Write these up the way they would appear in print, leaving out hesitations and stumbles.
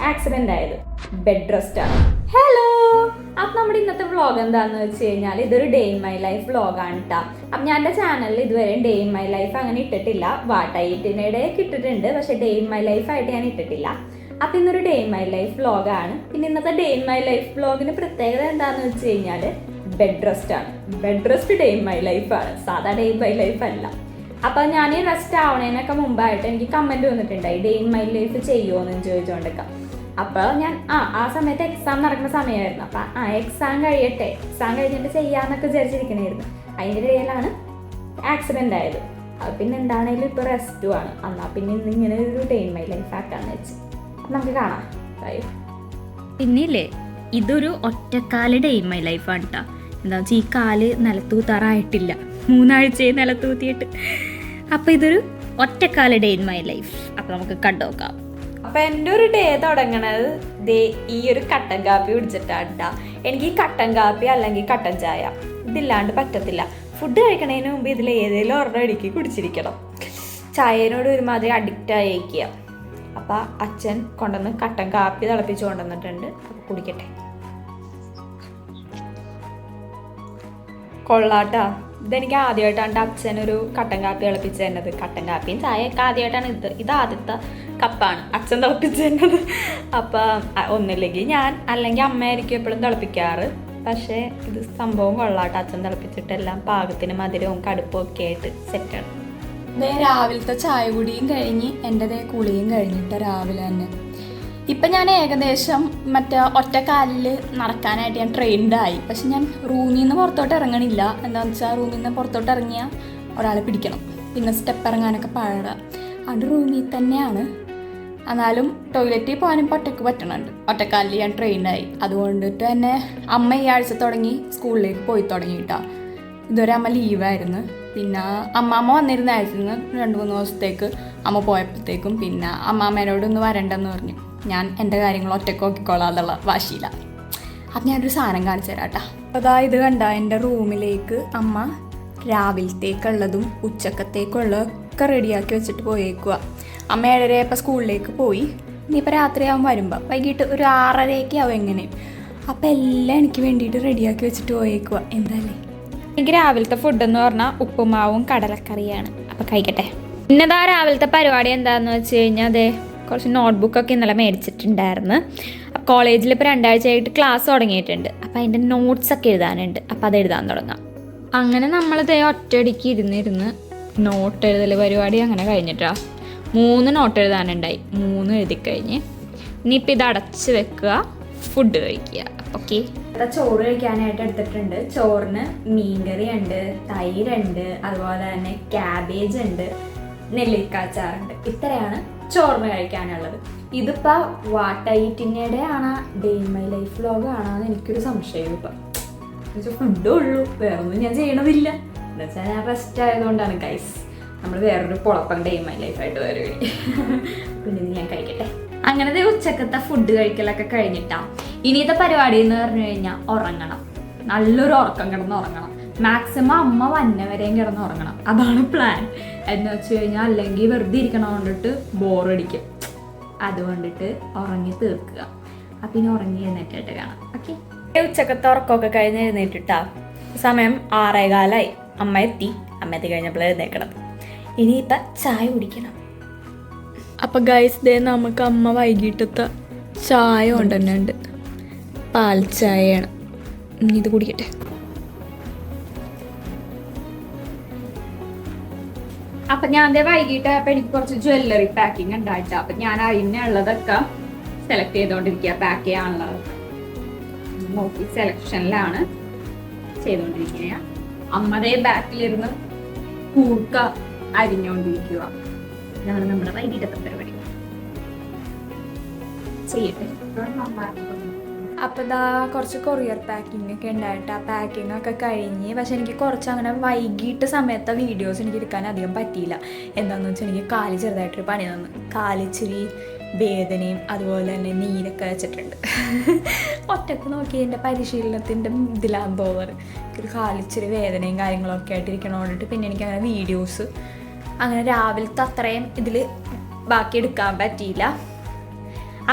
Accident ആയത്. Bed rest ആണ്. Hello, അപ്പം നമ്മുടെ ഇന്നത്തെ വ്ളോഗ് എന്താണെന്ന് വെച്ച് കഴിഞ്ഞാൽ ഇതൊരു ഡേ ഇൻ മൈ ലൈഫ് വ്ളോഗാണ് കേട്ടോ. അപ്പം ഞാൻ എൻ്റെ ചാനലിൽ ഇതുവരെ ഡേ ഇൻ മൈ ലൈഫ് അങ്ങനെ ഇട്ടിട്ടില്ല. വാട്ടായിട്ടിനിടയൊക്കെ ഇട്ടിട്ടുണ്ട്, പക്ഷേ ഡേ ഇൻ മൈ ലൈഫ് ആയിട്ട് ഞാൻ ഇട്ടിട്ടില്ല. അപ്പം ഇന്നൊരു ഡേ ഇൻ മൈ ലൈഫ് വ്ളോഗാണ്. പിന്നെ ഇന്നത്തെ ഡേ ഇൻ മൈ ലൈഫ് വ്ളോഗിന് പ്രത്യേകത എന്താണെന്ന് വെച്ച് കഴിഞ്ഞാൽ ബെഡ് റെസ്റ്റ് ആണ്. Bed rest day in my ലൈഫാണ്, സാധാ ഡേ ഇൻ മൈ ലൈഫ് അല്ല. അപ്പം ഞാൻ ഈ റെസ്റ്റ് ആവണേനൊക്കെ മുമ്പായിട്ട് എനിക്ക് കമൻറ്റ് വന്നിട്ടുണ്ടായി ഡേ ഇൻ മൈ ലൈഫ് ചെയ്യുമോ എന്ന് ചോദിച്ചുകൊണ്ടൊക്കെ. അപ്പോൾ ഞാൻ ആ സമയത്ത് എക്സാം നടക്കുന്ന സമയമായിരുന്നു. അപ്പം എക്സാം കഴിയട്ടെ, എക്സാം കഴിഞ്ഞിട്ട് ചെയ്യാമെന്നൊക്കെ വിചാരിച്ചിരിക്കണമായിരുന്നു. അതിൻ്റെ ഇടയിലാണ് ആക്സിഡൻ്റ് ആയത്. അത് പിന്നെ എന്താണേലും ഇപ്പോൾ റെസ്റ്റുമാണ്. എന്നാൽ പിന്നെ ഇന്നിങ്ങനെ ഒരു ഡേ ഇൻ മൈ ലൈഫ് ആക്കാന്ന് വെച്ച് നമുക്ക് കാണാം. പിന്നെ ഇല്ലേ, ഇതൊരു ഒറ്റക്കാല് ഡേ ഇൻ മൈ ലൈഫാണ് കേട്ടോ. എന്താ വെച്ചാൽ ഈ കാല് നിലത്തൂത്താറായിട്ടില്ല, 3 ആഴ്ചയെ നിലത്തൂത്തിയിട്ട്. അപ്പോൾ ഇതൊരു ഒറ്റക്കാല് ഡേ ഇൻ മൈ ലൈഫ്. അപ്പോൾ നമുക്ക് കണ്ടു നോക്കാം. അപ്പം എൻ്റെ ഒരു ഡേ തുടങ്ങണത് ഈ ഒരു കട്ടൻ കാപ്പി കുടിച്ചിട്ടാണ് കേട്ടോ. എനിക്ക് ഈ കട്ടൻ കാപ്പി അല്ലെങ്കിൽ കട്ടൻ ചായ ഇതില്ലാണ്ട് പറ്റത്തില്ല. ഫുഡ് കഴിക്കണതിന് മുമ്പ് ഇതിൽ ഏതെങ്കിലും ഒരെണ്ണം ഇടുക്കി കുടിച്ചിരിക്കണം. ചായനോട് ഒരുമാതിരി അഡിക്റ്റ് ആയിരിക്കുക. അപ്പം അച്ഛൻ കൊണ്ടുവന്ന് കട്ടൻ കാപ്പി തിളപ്പിച്ച് കൊണ്ടുവന്നിട്ടുണ്ട്. അപ്പം കുടിക്കട്ടെ. കൊള്ളാട്ടാ, ഇതെനിക്ക് ആദ്യമായിട്ടാണ് അച്ഛനൊരു കട്ടൻ കാപ്പി തിളപ്പിച്ച് തന്നത്. കട്ടൻ കാപ്പിയും ചായയൊക്കെ ആദ്യമായിട്ടാണ് ഇത് ആദ്യത്തെ കപ്പാണ് അച്ഛൻ തിളപ്പിച്ച് തന്നത്. അപ്പം ഒന്നില്ലെങ്കിൽ ഞാൻ അല്ലെങ്കിൽ അമ്മയായിരിക്കും എപ്പോഴും തിളപ്പിക്കാറ്. പക്ഷേ ഇത് സംഭവം കൊള്ളാട്ടോ. അച്ഛൻ തിളപ്പിച്ചിട്ടെല്ലാം പാകത്തിന് മധുരവും കടുപ്പും ഒക്കെ ആയിട്ട് സെറ്റാണ്. രാവിലത്തെ ചായ കുടിയും കഴിഞ്ഞ് എൻ്റെ കുളിയും കഴിഞ്ഞിട്ട് രാവിലെ തന്നെ ഇപ്പം ഞാൻ ഏകദേശം ഒറ്റക്കാലിൽ നടക്കാനായിട്ട് ഞാൻ ട്രെയിൻഡായി. പക്ഷെ ഞാൻ റൂമിൽ നിന്ന് പുറത്തോട്ട് ഇറങ്ങണില്ല. എന്താണെന്ന് വെച്ചാൽ റൂമിൽ നിന്ന് പുറത്തോട്ട് ഇറങ്ങിയാൽ ഒരാളെ പിടിക്കണം, പിന്നെ സ്റ്റെപ്പ് ഇറങ്ങാനൊക്കെ പാടാം. അതുകൊണ്ട് റൂമിൽ തന്നെയാണ്. എന്നാലും ടോയ്ലറ്റിൽ പോകാനും ഒറ്റക്ക് പറ്റണുണ്ട്. ഒറ്റക്കാലിൽ ഞാൻ ട്രെയിൻഡായി. അതുകൊണ്ടിട്ട് തന്നെ അമ്മ ഈ ആഴ്ച തുടങ്ങി സ്കൂളിലേക്ക് പോയി തുടങ്ങിയിട്ടാ. ഇതുവരെ അമ്മ ലീവായിരുന്നു. പിന്നെ അമ്മാമ്മ വന്നിരുന്നായിരുന്നു 2-3 ദിവസത്തേക്ക്. അമ്മ പോയപ്പോഴത്തേക്കും പിന്നെ അമ്മാമ്മേനോട് ഒന്ന് വരണ്ടെന്ന് പറഞ്ഞു. ഞാൻ എൻ്റെ കാര്യങ്ങൾ ഒറ്റയ്ക്ക് നോക്കിക്കോളാന്നുള്ള വാശിയില്ല. അപ്പം ഞാനൊരു സാധനം കാണിച്ചു തരാം കേട്ടോ. അതായത് കണ്ട, എൻ്റെ റൂമിലേക്ക് അമ്മ രാവിലത്തേക്കുള്ളതും ഉച്ചക്കത്തേക്കുള്ളതൊക്കെ റെഡിയാക്കി വെച്ചിട്ട് പോയേക്കുക. അമ്മ 7:30 സ്കൂളിലേക്ക് പോയി. ഇനിയിപ്പോൾ രാത്രിയാവും വരുമ്പോൾ വൈകിട്ട് ഒരു 6:30 ആവും എങ്ങനെയും. അപ്പം എല്ലാം എനിക്ക് വേണ്ടിയിട്ട് റെഡിയാക്കി വെച്ചിട്ട് പോയേക്കുക. എന്തായാലും എനിക്ക് രാവിലത്തെ ഫുഡ് എന്ന് പറഞ്ഞാൽ ഉപ്പുമാവും കടലക്കറിയാണ്. അപ്പം കഴിക്കട്ടെ. ഇന്നതാ രാവിലത്തെ പരിപാടി എന്താണെന്ന് വെച്ച് കഴിഞ്ഞാൽ അതെ കുറച്ച് നോട്ട്ബുക്കൊക്കെ ഇന്നലെ മേടിച്ചിട്ടുണ്ടായിരുന്നു. കോളേജിൽ ഇപ്പോൾ 2 ആഴ്ചയായിട്ട് ക്ലാസ് തുടങ്ങിയിട്ടുണ്ട്. അപ്പോൾ അതിൻ്റെ നോട്ട്സൊക്കെ എഴുതാനുണ്ട്. അപ്പോൾ അത് എഴുതാൻ തുടങ്ങാം. അങ്ങനെ നമ്മളിതേ ഒറ്റയടിക്ക് ഇരുന്ന് നോട്ട് എഴുതൽ പരിപാടി അങ്ങനെ കഴിഞ്ഞിട്ടാ. 3 നോട്ട് എഴുതാനുണ്ടായി. 3 എഴുതിക്കഴിഞ്ഞ് ഇനിയിപ്പോൾ ഇത് അടച്ച് വെക്കുക, ഫുഡ് കഴിക്കുക. ഓക്കെ, ചോറ് കഴിക്കാനായിട്ട് എടുത്തിട്ടുണ്ട്. ചോറിന് മീൻകറി ഉണ്ട്, തൈരുണ്ട്, അതുപോലെ തന്നെ ക്യാബേജ് ഉണ്ട്, നെല്ലിക്കാച്ചാറുണ്ട്. ഇത്രയാണ് ചോറിന് കഴിക്കാനുള്ളത്. ഇതിപ്പോൾ വാട്ടായിട്ടിനിടെ ആണോ ഡേ ഇൻ മൈ ലൈഫ് വ്ളോഗാണോന്ന് എനിക്കൊരു സംശയം. ഇപ്പം ഫുഡേ ഉള്ളൂ, വേറൊന്നും ഞാൻ ചെയ്യണതില്ല. എന്താ വെച്ചാൽ ഞാൻ റെസ്റ്റ് ആയതുകൊണ്ടാണ് ഗൈസ്. നമ്മൾ വേറൊരു പൊളപ്പം ഡേ ഇൻ മൈ ലൈഫായിട്ട് വരും. പിന്നെ ഞാൻ കഴിക്കട്ടെ. അങ്ങനത്തെ ഉച്ചക്കത്തെ ഫുഡ് കഴിക്കലൊക്കെ കഴിഞ്ഞിട്ടാണ് ഇനിയത്തെ പരിപാടി എന്ന് പറഞ്ഞു കഴിഞ്ഞാൽ ഉറങ്ങണം. നല്ലൊരു ഉറക്കം കിടന്ന് ഉറങ്ങണം. മാക്സിമം അമ്മ വന്നവരെയും കിടന്ന് ഉറങ്ങണം. അതാണ് പ്ലാൻ. എന്ന് വെച്ച് കഴിഞ്ഞാൽ അല്ലെങ്കിൽ വെറുതെ ഇരിക്കണ കൊണ്ടിട്ട് ബോറടിക്കും. അതുകൊണ്ടിട്ട് ഉറങ്ങി തീർക്കുക. അപ്പം ഇനി ഉറങ്ങി എഴുന്നേറ്റിട്ട് കാണാം. ഓക്കെ, ഉച്ചക്കത്തെ ഉറക്കമൊക്കെ കഴിഞ്ഞ് എഴുന്നേറ്റിട്ടാ. സമയം 6:15 അമ്മ എത്തി. അമ്മ എത്തി കഴിഞ്ഞപ്പോൾ എഴുന്നേക്കണം. ഇനിയിപ്പം ചായ കുടിക്കണം. അപ്പം ഗൈസ് നമുക്ക് അമ്മ വൈകിട്ടത്തെ ചായ കൊണ്ടുതന്നെയുണ്ട്. പാൽ ചായയാണ്. ഇത് കുടിക്കട്ടെ. അപ്പം ഞാൻ വൈകിട്ട് അപ്പം എനിക്ക് കുറച്ച് ജ്വല്ലറി പാക്കിങ് ഉണ്ടായിട്ടാ. അപ്പം ഞാൻ അതിനുള്ളതൊക്കെ സെലക്ട് ചെയ്തുകൊണ്ടിരിക്കുക. പാക്ക് ചെയ്യാനുള്ളത് നോക്കി സെലക്ഷനിലാണ് ചെയ്തുകൊണ്ടിരിക്കുക. അമ്മതേ ബാക്കിലിരുന്ന് കൂർക്ക അരിഞ്ഞുകൊണ്ടിരിക്കുക. ഇതാണ് നമ്മുടെ വൈകിട്ടത്തെ പരിപാടി. ചെയ്യട്ടെ. അപ്പോൾ ഇതാ കുറച്ച് കൊറിയർ പാക്കിംഗ് ഒക്കെ ഉണ്ടായിട്ട് ആ പാക്കിംഗ് ഒക്കെ കഴിഞ്ഞ്. പക്ഷെ എനിക്ക് കുറച്ച് അങ്ങനെ വൈകിട്ട് സമയത്തെ വീഡിയോസ് എനിക്ക് എടുക്കാൻ അധികം പറ്റിയില്ല. എന്താണെന്ന് വെച്ചാൽ എനിക്ക് കാല് ചെറുതായിട്ടൊരു പണി തന്നു. കാലിച്ചിരി വേദനയും അതുപോലെ തന്നെ നീരൊക്കെ വെച്ചിട്ടുണ്ട്. ഒറ്റക്ക് നോക്കി എൻ്റെ പരിശീലനത്തിൻ്റെ ഇതിലാന്ന് തോന്നുന്നത്. ഒരു കാലിച്ചിരി വേദനയും കാര്യങ്ങളൊക്കെ ആയിട്ടിരിക്കണോണ്ടിട്ട് പിന്നെ എനിക്കങ്ങനെ വീഡിയോസ് അങ്ങനെ രാവിലത്തെ അത്രയും ഇതിൽ ബാക്കി എടുക്കാൻ പറ്റിയില്ല.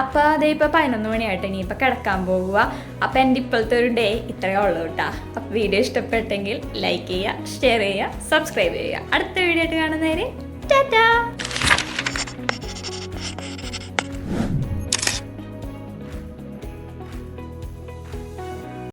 അപ്പോൾ അതേ ഇപ്പോൾ 11 മണിയായിട്ട് ഇനിയിപ്പോൾ കിടക്കാൻ പോവുക. അപ്പോൾ എൻ്റെ ഇപ്പോഴത്തെ ഒരു ഡേ ഇത്രയേ ഉള്ളൂ കേട്ടോ. അപ്പോൾ വീഡിയോ ഇഷ്ടപ്പെട്ടെങ്കിൽ ലൈക്ക് ചെയ്യുക, ഷെയർ ചെയ്യുക, സബ്സ്ക്രൈബ് ചെയ്യുക. അടുത്ത വീഡിയോ ആയിട്ട് കാണുന്നവരെ ടാറ്റാ.